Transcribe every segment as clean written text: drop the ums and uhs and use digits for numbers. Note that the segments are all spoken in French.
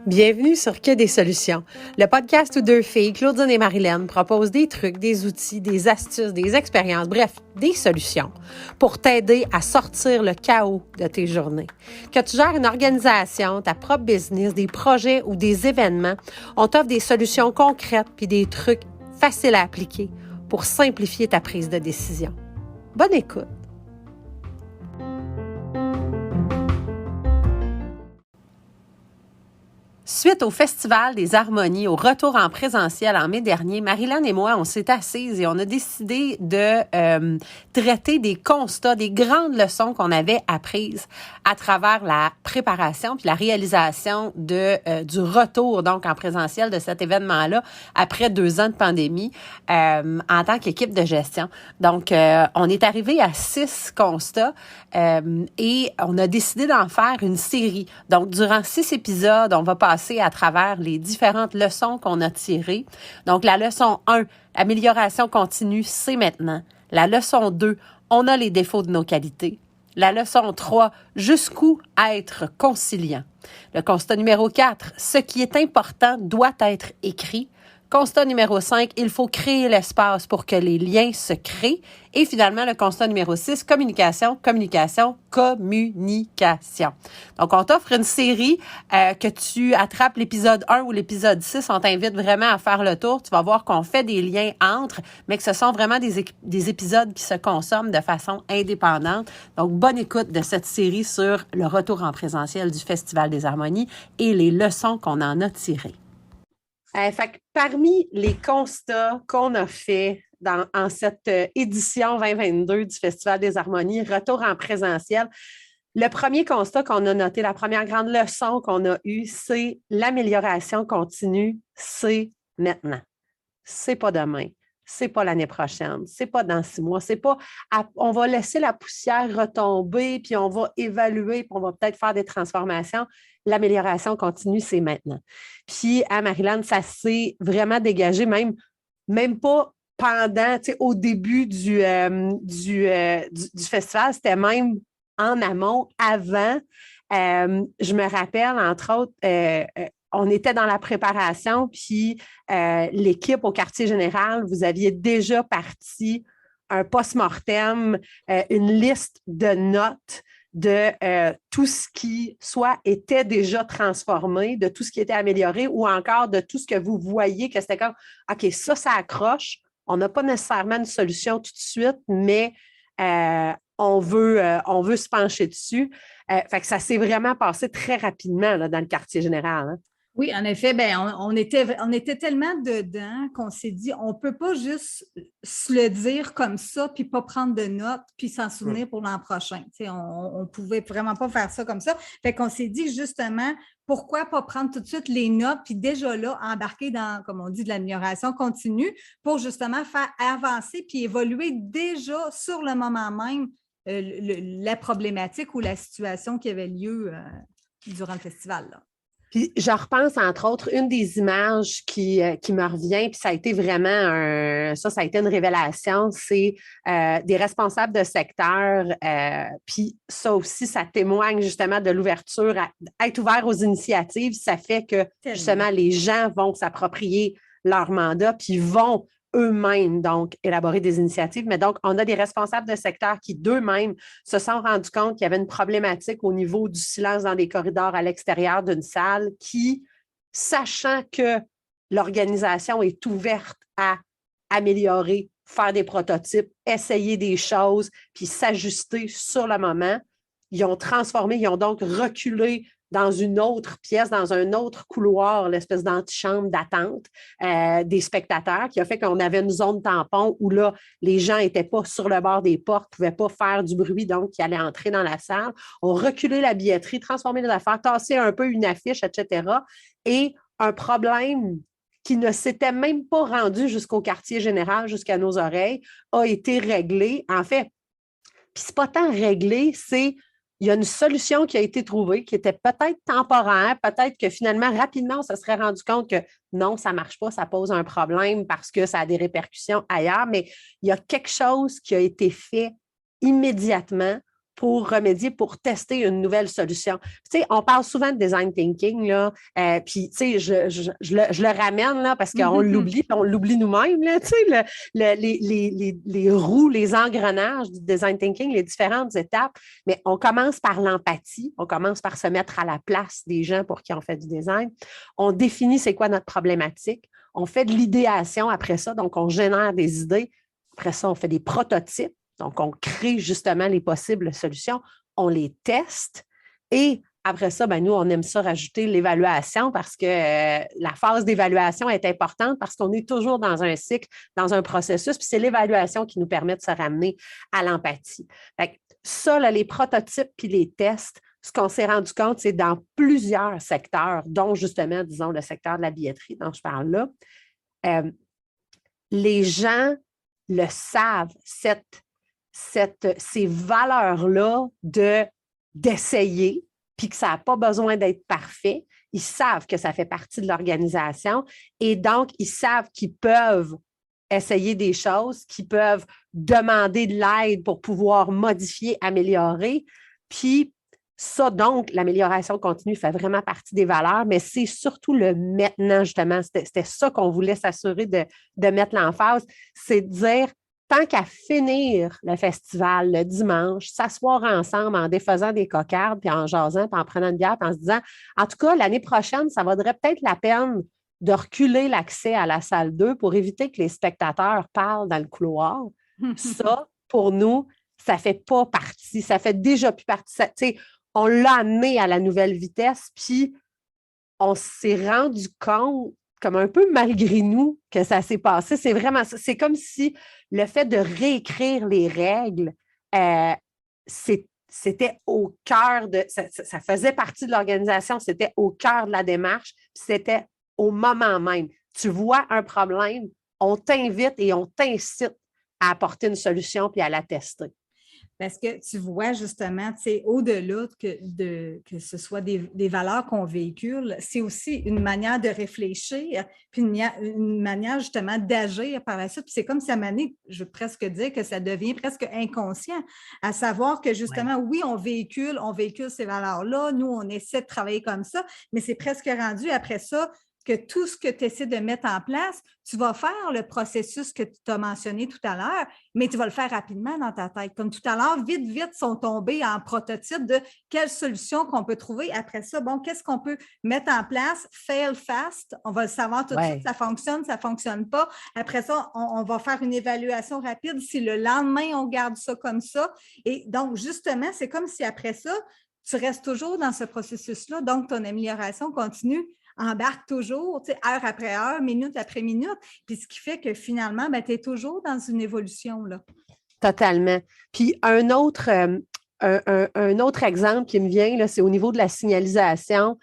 Bienvenue sur Que des solutions, le podcast où deux filles, Claudine et Marilyn, proposent des trucs, des outils, des astuces, des expériences, bref, des solutions pour t'aider à sortir le chaos de tes journées. Que tu gères une organisation, ta propre business, des projets ou des événements, on t'offre des solutions concrètes puis des trucs faciles à appliquer pour simplifier ta prise de décision. Bonne écoute! Suite au Festival des Harmonies, au retour en présentiel en mai dernier, Marilyn et moi, on s'est assises et on a décidé de traiter des constats, des grandes leçons qu'on avait apprises à travers la préparation puis la réalisation du retour donc en présentiel de cet événement-là après 2 ans de pandémie en tant qu'équipe de gestion. Donc, on est arrivé à 6 constats et on a décidé d'en faire une série. Donc, durant 6 épisodes, on va passer à travers les différentes leçons qu'on a tirées. Donc, la leçon 1, amélioration continue, c'est maintenant. La leçon 2, on a les défauts de nos qualités. La leçon 3, jusqu'où être conciliant. Le constat numéro 4, ce qui est important doit être écrit. Constat numéro 5, il faut créer l'espace pour que les liens se créent. Et finalement, le constat numéro 6, communication. Donc, on t'offre une série que tu attrapes l'épisode 1 ou l'épisode 6. On t'invite vraiment à faire le tour. Tu vas voir qu'on fait des liens entre, mais que ce sont vraiment des épisodes qui se consomment de façon indépendante. Donc, bonne écoute de cette série sur le retour en présentiel du Festival des Harmonies et les leçons qu'on en a tirées. Fait que parmi les constats qu'on a faits en cette édition 2022 du Festival des Harmonies, retour en présentiel, le premier constat qu'on a noté, la première grande leçon qu'on a eue, c'est l'amélioration continue, c'est maintenant. C'est pas demain. C'est pas l'année prochaine, c'est pas dans 6 mois, c'est pas on va laisser la poussière retomber, puis on va évaluer, puis on va peut-être faire des transformations. L'amélioration continue, c'est maintenant. Puis à Marilyn, ça s'est vraiment dégagé, même pas pendant, tu sais, au début du festival, c'était même en amont, avant. Je me rappelle, entre autres, on était dans la préparation, puis l'équipe au quartier général, vous aviez déjà parti un post-mortem, une liste de notes de tout ce qui soit était déjà transformé, de tout ce qui était amélioré ou encore de tout ce que vous voyez que c'était comme OK, ça accroche. On n'a pas nécessairement une solution tout de suite, mais on veut se pencher dessus. Fait que ça s'est vraiment passé très rapidement là, dans le quartier général. Hein. Oui, en effet, on était tellement dedans qu'on s'est dit, on ne peut pas juste se le dire comme ça, puis pas prendre de notes, puis s'en souvenir pour l'an prochain. On ne pouvait vraiment pas faire ça comme ça. Fait qu'on s'est dit justement, pourquoi pas prendre tout de suite les notes, puis déjà là, embarquer dans, comme on dit, de l'amélioration continue pour justement faire avancer puis évoluer déjà sur le moment même la problématique ou la situation qui avait lieu durant le festival. Là. Puis je repense, entre autres, une des images qui me revient, puis ça a été vraiment ça a été une révélation, c'est des responsables de secteur, puis ça aussi, ça témoigne justement de l'ouverture, à être ouvert aux initiatives, ça fait que justement les gens vont s'approprier leur mandat, puis vont eux-mêmes, donc, élaborer des initiatives. Mais donc, on a des responsables de secteur qui, d'eux-mêmes, se sont rendus compte qu'il y avait une problématique au niveau du silence dans des corridors à l'extérieur d'une salle qui, sachant que l'organisation est ouverte à améliorer, faire des prototypes, essayer des choses, puis s'ajuster sur le moment, ils ont transformé, ils ont donc reculé dans une autre pièce, dans un autre couloir, l'espèce d'antichambre d'attente des spectateurs, qui a fait qu'on avait une zone tampon où là, les gens n'étaient pas sur le bord des portes, ne pouvaient pas faire du bruit, donc qui allaient entrer dans la salle. On reculé la billetterie, transformé les affaires, tassé un peu une affiche, etc. Et un problème qui ne s'était même pas rendu jusqu'au quartier général, jusqu'à nos oreilles, a été réglé. En fait, puis c'est pas tant réglé, c'est il y a une solution qui a été trouvée, qui était peut-être temporaire, peut-être que finalement, rapidement, on se serait rendu compte que non, ça ne marche pas, ça pose un problème parce que ça a des répercussions ailleurs, mais il y a quelque chose qui a été fait immédiatement pour remédier, pour tester une nouvelle solution. Tu sais, on parle souvent de design thinking, là, puis, tu sais, je le ramène, là, parce qu'on l'oublie, puis on l'oublie nous-mêmes, là, tu sais, les roues, les engrenages du design thinking, les différentes étapes, mais on commence par l'empathie, on commence par se mettre à la place des gens pour qui on fait du design, on définit c'est quoi notre problématique, on fait de l'idéation après ça, donc on génère des idées, après ça, on fait des prototypes, donc on crée justement les possibles solutions, on les teste et après ça, ben nous, on aime ça rajouter l'évaluation parce que la phase d'évaluation est importante parce qu'on est toujours dans un cycle, dans un processus, puis c'est l'évaluation qui nous permet de se ramener à l'empathie. Fait que ça, là, les prototypes puis les tests, ce qu'on s'est rendu compte, c'est dans plusieurs secteurs, dont justement, disons, le secteur de la billetterie dont je parle là, les gens le savent, ces valeurs-là d'essayer, puis que ça n'a pas besoin d'être parfait. Ils savent que ça fait partie de l'organisation et donc, ils savent qu'ils peuvent essayer des choses, qu'ils peuvent demander de l'aide pour pouvoir modifier, améliorer. Puis ça, donc, l'amélioration continue fait vraiment partie des valeurs, mais c'est surtout le maintenant, justement. C'était ça qu'on voulait s'assurer de mettre l'emphase, c'est de dire tant qu'à finir le festival le dimanche, s'asseoir ensemble en défaisant des cocardes, puis en jasant, puis en prenant une bière, puis en se disant, en tout cas, l'année prochaine, ça vaudrait peut-être la peine de reculer l'accès à la salle 2 pour éviter que les spectateurs parlent dans le couloir. Ça, pour nous, ça ne fait pas partie, ça fait déjà plus partie. On l'a amené à la nouvelle vitesse, puis on s'est rendu compte comme un peu malgré nous que ça s'est passé. C'est vraiment ça. C'est comme si le fait de réécrire les règles, c'était au cœur de... Ça faisait partie de l'organisation, c'était au cœur de la démarche, c'était au moment même. Tu vois un problème, on t'invite et on t'incite à apporter une solution puis à la tester. Parce que tu vois justement, au-delà que ce soit des valeurs qu'on véhicule, c'est aussi une manière de réfléchir, puis une manière justement d'agir par la suite. Puis c'est comme si à un moment donné, je veux presque dire que ça devient presque inconscient, à savoir que justement, oui, on véhicule ces valeurs-là, nous, on essaie de travailler comme ça, mais c'est presque rendu après ça que tout ce que tu essaies de mettre en place, tu vas faire le processus que tu as mentionné tout à l'heure, mais tu vas le faire rapidement dans ta tête. Comme tout à l'heure, vite, sont tombés en prototype de quelle solution qu'on peut trouver. Après ça, bon, qu'est-ce qu'on peut mettre en place? Fail fast. On va le savoir tout de suite, ça fonctionne pas. Après ça, on va faire une évaluation rapide. Si le lendemain, on garde ça comme ça. Et donc, justement, c'est comme si après ça, tu restes toujours dans ce processus-là. Donc, ton amélioration continue embarque toujours, heure après heure, minute après minute. Puis ce qui fait que finalement, tu es toujours dans une évolution, là. Totalement. Puis un autre exemple qui me vient, là, c'est au niveau de la signalisation.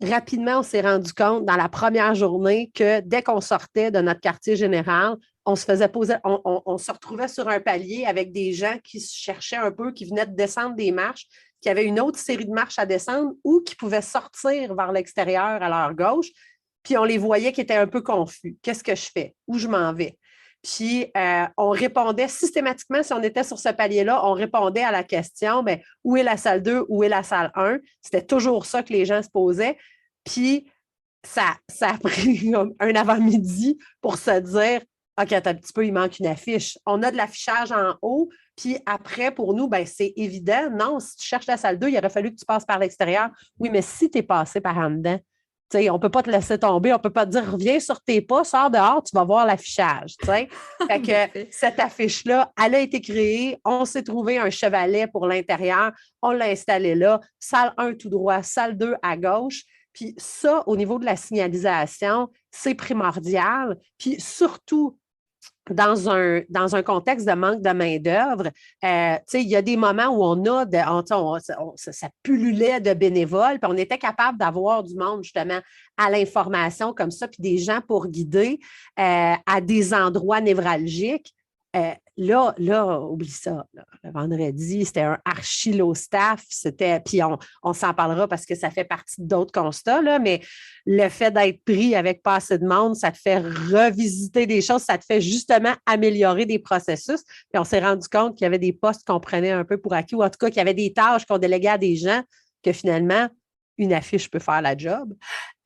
Rapidement, on s'est rendu compte dans la première journée que dès qu'on sortait de notre quartier général, on se faisait poser, on se retrouvait sur un palier avec des gens qui se cherchaient un peu, qui venaient de descendre des marches, qui avaient une autre série de marches à descendre ou qui pouvaient sortir vers l'extérieur à leur gauche. Puis on les voyait qui étaient un peu confus. Qu'est-ce que je fais? Où je m'en vais? Puis on répondait systématiquement, si on était sur ce palier-là, on répondait à la question, bien, où est la salle 2, où est la salle 1? C'était toujours ça que les gens se posaient. Puis ça a pris un avant-midi pour se dire, OK, attends un petit peu, il manque une affiche. On a de l'affichage en haut, puis après, pour nous, ben, c'est évident. Non, si tu cherches la salle 2, il aurait fallu que tu passes par l'extérieur. Oui, mais si tu es passé par en dedans, on ne peut pas te laisser tomber, on ne peut pas te dire reviens sur tes pas, sors dehors, tu vas voir l'affichage. Fait que cette affiche-là, elle a été créée, on s'est trouvé un chevalet pour l'intérieur, on l'a installé là, salle 1 tout droit, salle 2 à gauche. Puis ça, au niveau de la signalisation, c'est primordial. Puis surtout, dans un contexte de manque de main-d'œuvre, il y a des moments où ça pullulait de bénévoles, puis on était capable d'avoir du monde, justement, à l'information comme ça, puis des gens pour guider à des endroits névralgiques. là, oublie ça. Là. Le vendredi, c'était un archi-low staff. Puis on s'en parlera parce que ça fait partie d'autres constats, là, mais le fait d'être pris avec pas assez de monde, ça te fait revisiter des choses, ça te fait justement améliorer des processus. Puis on s'est rendu compte qu'il y avait des postes qu'on prenait un peu pour acquis, ou en tout cas qu'il y avait des tâches qu'on déléguait à des gens que finalement, une affiche peut faire la job.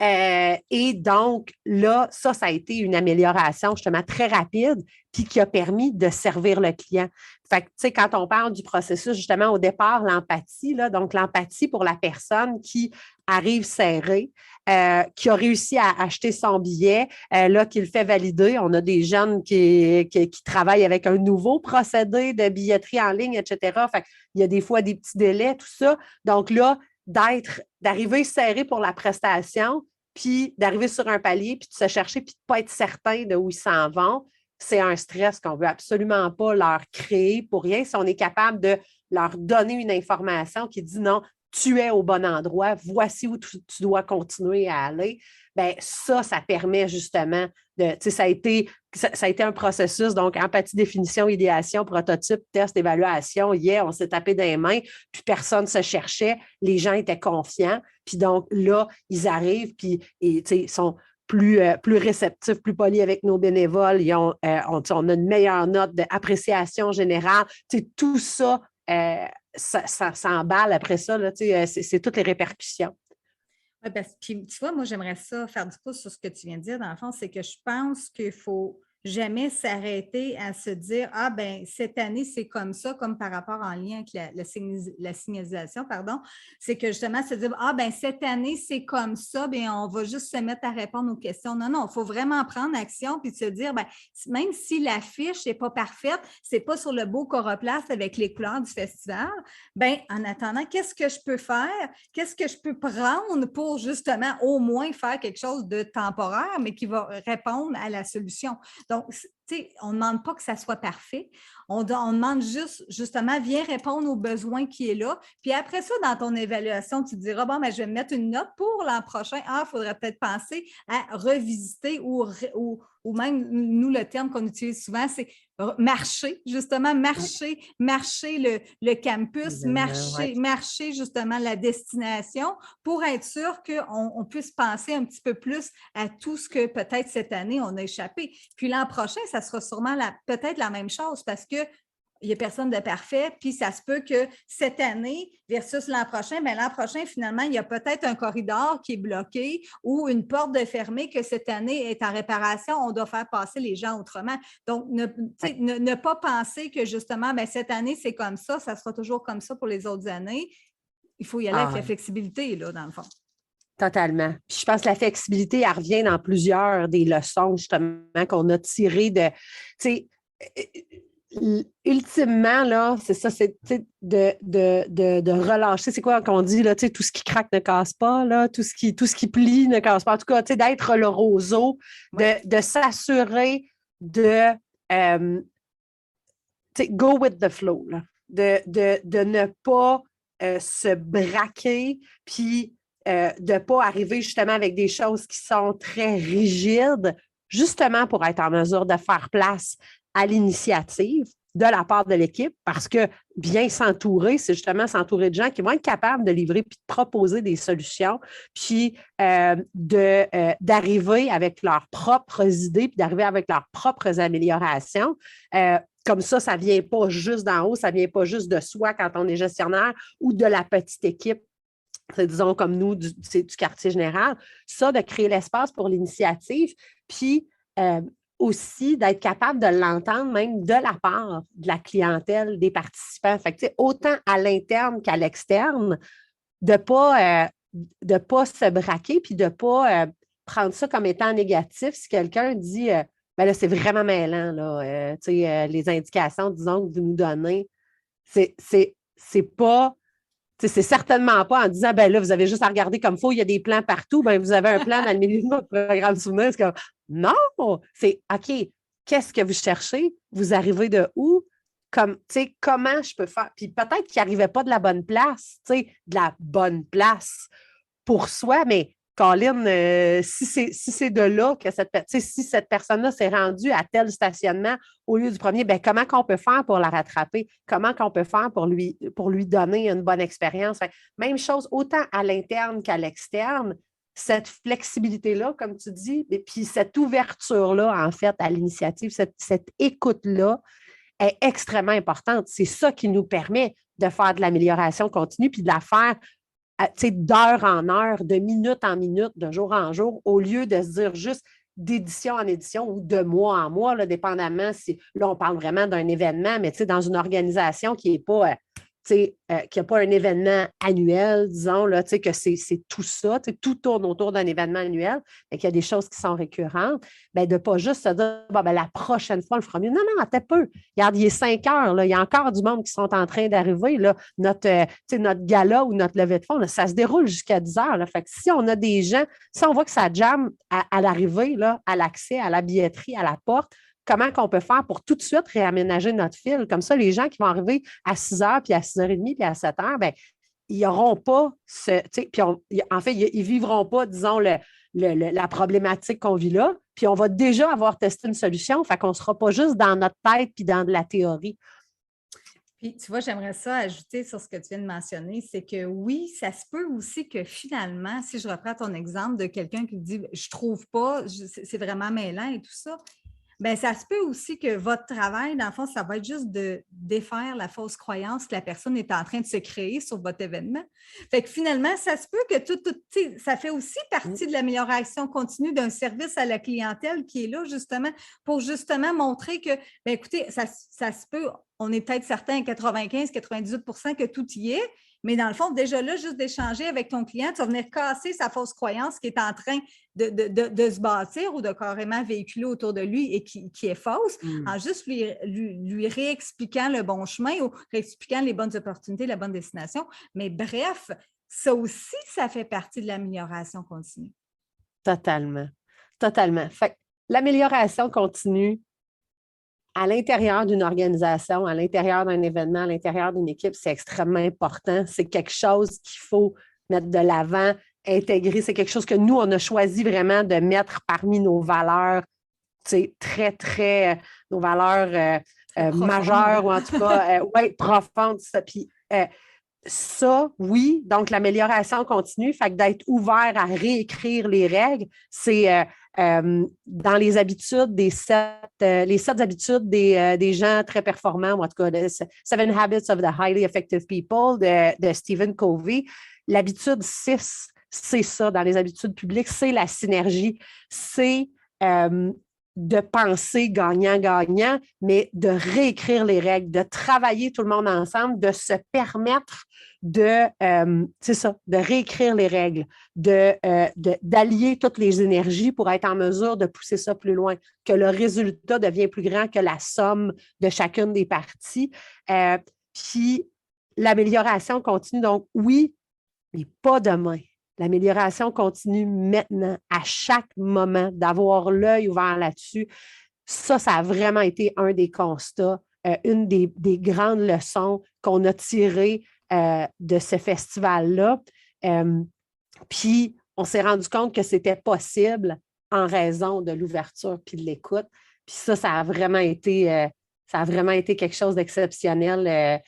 Et donc, là, ça a été une amélioration justement très rapide, puis qui a permis de servir le client. Fait que, tu sais, quand on parle du processus, justement, au départ, l'empathie, là, donc l'empathie pour la personne qui arrive serrée, qui a réussi à acheter son billet, là, qui le fait valider. On a des jeunes qui travaillent avec un nouveau procédé de billetterie en ligne, etc. Fait qu'il y a des fois des petits délais, tout ça. Donc là, d'arriver serré pour la prestation, puis d'arriver sur un palier, puis de se chercher, puis de ne pas être certain de où ils s'en vont, c'est un stress qu'on ne veut absolument pas leur créer pour rien. Si on est capable de leur donner une information qui dit non, tu es au bon endroit, voici où tu dois continuer à aller, bien ça permet justement de, tu sais, ça a été un processus, donc empathie, définition, idéation, prototype, test, évaluation, on s'est tapé dans les mains, puis personne ne se cherchait, les gens étaient confiants, puis donc là, ils arrivent, puis ils sont plus réceptifs, plus polis avec nos bénévoles, on a une meilleure note d'appréciation générale, tout ça, ça emballe après ça, là, c'est toutes les répercussions. Oui, puis tu vois, moi, j'aimerais ça faire du pouce sur ce que tu viens de dire, dans le fond, c'est que je pense qu'il ne faut jamais s'arrêter à se dire ah ben cette année c'est comme ça, comme par rapport en lien avec la signalisation, pardon, c'est que justement se dire ah ben cette année c'est comme ça, bien on va juste se mettre à répondre aux questions. Non, il faut vraiment prendre action puis se dire ben même si l'affiche n'est pas parfaite, c'est pas sur le beau coroplaste avec les couleurs du festival, ben en attendant qu'est-ce que je peux faire, qu'est-ce que je peux prendre pour justement au moins faire quelque chose de temporaire mais qui va répondre à la solution. Donc, tu sais, on ne demande pas que ça soit parfait. On demande juste, justement, viens répondre aux besoins qui est là. Puis après ça, dans ton évaluation, tu te diras, bon, ben, je vais mettre une note pour l'an prochain. Ah, il faudrait peut-être penser à revisiter ou même, nous, le terme qu'on utilise souvent, c'est marcher, justement, marcher le campus, marcher justement la destination pour être sûr qu'on puisse penser un petit peu plus à tout ce que peut-être cette année, on a échappé. Puis l'an prochain, ça sera sûrement peut-être la même chose parce que il n'y a personne de parfait, puis ça se peut que cette année versus l'an prochain, bien, l'an prochain, finalement, il y a peut-être un corridor qui est bloqué ou une porte de fermée que cette année est en réparation, on doit faire passer les gens autrement. Donc, ne pas penser que justement, bien, cette année, c'est comme ça sera toujours comme ça pour les autres années. Il faut y aller avec la flexibilité, là, dans le fond. Totalement. Puis je pense que la flexibilité, elle revient dans plusieurs des leçons, justement, qu'on a tirées de, tu sais, ultimement, là, c'est ça, c'est de relâcher. C'est quoi qu'on dit, là, tout ce qui craque ne casse pas, là, tout ce qui plie ne casse pas. En tout cas, d'être le roseau, de s'assurer de go with the flow, là, de ne pas se braquer, puis de ne pas arriver justement avec des choses qui sont très rigides, justement pour être en mesure de faire place à l'initiative de la part de l'équipe, parce que bien s'entourer, c'est justement s'entourer de gens qui vont être capables de livrer puis de proposer des solutions, puis d'arriver avec leurs propres idées, puis d'arriver avec leurs propres améliorations. Comme ça ne vient pas juste d'en haut, ça ne vient pas juste de soi quand on est gestionnaire ou de la petite équipe, disons comme nous, du quartier général. Ça, de créer l'espace pour l'initiative, puis aussi d'être capable de l'entendre même de la part de la clientèle, des participants. Fait que, autant à l'interne qu'à l'externe, de ne pas se braquer puis de ne pas prendre ça comme étant négatif. Si quelqu'un dit ben là, c'est vraiment mêlant, là, les indications, disons, que vous nous donnez, c'est pas. C'est certainement pas en disant, ben là, vous avez juste à regarder comme il faut, il y a des plans partout, ben vous avez un plan dans le milieu de votre programme souvenir. C'est comme, non, c'est OK, qu'est-ce que vous cherchez? Vous arrivez de où? Comment je peux faire? Puis peut-être qu'il n'arrivait pas de la bonne place, de la bonne place pour soi, mais Colin, si c'est de là que si cette personne-là s'est rendue à tel stationnement au lieu du premier, ben comment qu'on peut faire pour la rattraper? Comment qu'on peut faire pour lui donner une bonne expérience? Même chose, autant à l'interne qu'à l'externe, cette flexibilité-là, comme tu dis, et puis cette ouverture-là, en fait, à l'initiative, cette écoute-là est extrêmement importante. C'est ça qui nous permet de faire de l'amélioration continue, puis de la faire d'heure en heure, de minute en minute, de jour en jour, au lieu de se dire juste d'édition en édition ou de mois en mois, là, dépendamment si, là, on parle vraiment d'un événement, mais dans une organisation qui n'est pas, qui n'a pas un événement annuel, disons, là, que c'est tout ça, tout tourne autour d'un événement annuel, et qu'il y a des choses qui sont récurrentes, ben, de ne pas juste se dire, ben, la prochaine fois, on le fera mieux. Non, non, attends peu. Regarde, il est 5 heures, là, il y a encore du monde qui sont en train d'arriver. Là, notre gala ou notre levée de fonds, là, ça se déroule jusqu'à 10 heures. Là. Fait que si on a des gens, si on voit que ça jamme à l'arrivée, là, à l'accès, à la billetterie, à la porte, comment qu'on peut faire pour tout de suite réaménager notre file? Comme ça, les gens qui vont arriver à 6 heures, puis à 6h30, puis à 7 heures, bien, ils n'auront pas puis en fait, ils ne vivront pas, disons, la problématique qu'on vit là, puis on va déjà avoir testé une solution, fait qu'on ne sera pas juste dans notre tête puis dans de la théorie. Puis, tu vois, j'aimerais ça ajouter sur ce que tu viens de mentionner, c'est que oui, ça se peut aussi que finalement, si je reprends ton exemple de quelqu'un qui dit « je trouve pas, c'est vraiment mêlant et tout ça », bien, ça se peut aussi que votre travail, dans le fond, ça va être juste de défaire la fausse croyance que la personne est en train de se créer sur votre événement. Fait que finalement, ça se peut que ça fait aussi partie de l'amélioration continue d'un service à la clientèle qui est là justement pour justement montrer que, bien, écoutez, ça se peut, on est peut-être certain à 95-98% que tout y est, mais dans le fond, déjà là, juste d'échanger avec ton client, tu vas venir casser sa fausse croyance qui est en train de se bâtir ou de carrément véhiculer autour de lui et qui est fausse, en juste lui réexpliquant le bon chemin ou réexpliquant les bonnes opportunités, la bonne destination. Mais bref, ça aussi, ça fait partie de l'amélioration continue. Totalement. Totalement. Fait que l'amélioration continue à l'intérieur d'une organisation, à l'intérieur d'un événement, à l'intérieur d'une équipe, c'est extrêmement important. C'est quelque chose qu'il faut mettre de l'avant, intégrer. C'est quelque chose que nous, on a choisi vraiment de mettre parmi nos valeurs, très, très, nos valeurs majeures, ou en tout cas, profondes. Puis, ça, oui, donc l'amélioration continue, fait que d'être ouvert à réécrire les règles, c'est dans les habitudes les 7 habitudes des gens très performants, ou en tout cas, Seven Habits of the Highly Effective People de Stephen Covey. L'habitude 6, c'est ça, dans les habitudes publiques, c'est la synergie, c'est de penser gagnant-gagnant, mais de réécrire les règles, de travailler tout le monde ensemble, de se permettre de réécrire les règles, d'allier toutes les énergies pour être en mesure de pousser ça plus loin, que le résultat devient plus grand que la somme de chacune des parties. Puis l'amélioration continue, donc oui, mais pas demain. L'amélioration continue maintenant, à chaque moment, d'avoir l'œil ouvert là-dessus. Ça a vraiment été un des constats, une des grandes leçons qu'on a tirées de ce festival-là. Puis, on s'est rendu compte que c'était possible en raison de l'ouverture puis de l'écoute. Puis ça a vraiment été quelque chose d'exceptionnel.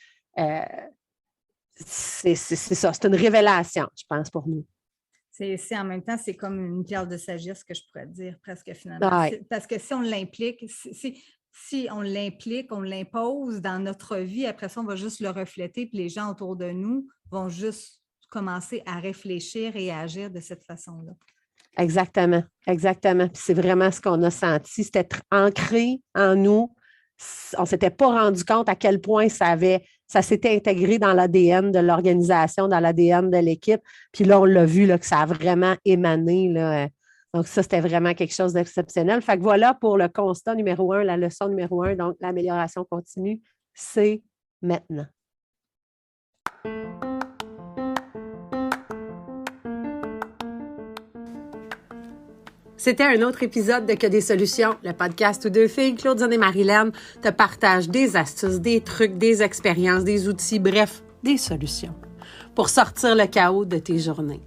C'est ça, c'est une révélation, je pense, pour nous. En même temps, c'est comme une pierre de sagesse que je pourrais dire presque finalement. Parce que si on l'implique, on l'impose dans notre vie, après ça, on va juste le refléter, puis les gens autour de nous vont juste commencer à réfléchir et à agir de cette façon-là. Exactement, exactement. Puis c'est vraiment ce qu'on a senti. C'était ancré en nous. On ne s'était pas rendu compte à quel point ça s'était intégré dans l'ADN de l'organisation, dans l'ADN de l'équipe. Puis là, on l'a vu là, que ça a vraiment émané. Là. Donc, ça, c'était vraiment quelque chose d'exceptionnel. Fait que voilà pour le constat numéro 1, la leçon numéro 1. Donc, l'amélioration continue, c'est maintenant. C'était un autre épisode de Que des solutions, le podcast où 2 filles, Claudine et Marilyn, te partagent des astuces, des trucs, des expériences, des outils, bref, des solutions pour sortir le chaos de tes journées.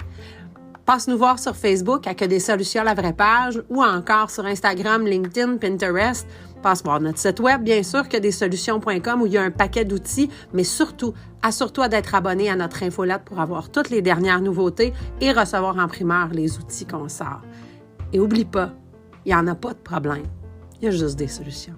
Passe nous voir sur Facebook à Que des solutions, la vraie page, ou encore sur Instagram, LinkedIn, Pinterest. Passe voir notre site web, bien sûr, quedessolutions.com, où il y a un paquet d'outils, mais surtout, assure-toi d'être abonné à notre infolette pour avoir toutes les dernières nouveautés et recevoir en primeur les outils qu'on sort. Et oublie pas, il n'y en a pas de problème, il y a juste des solutions.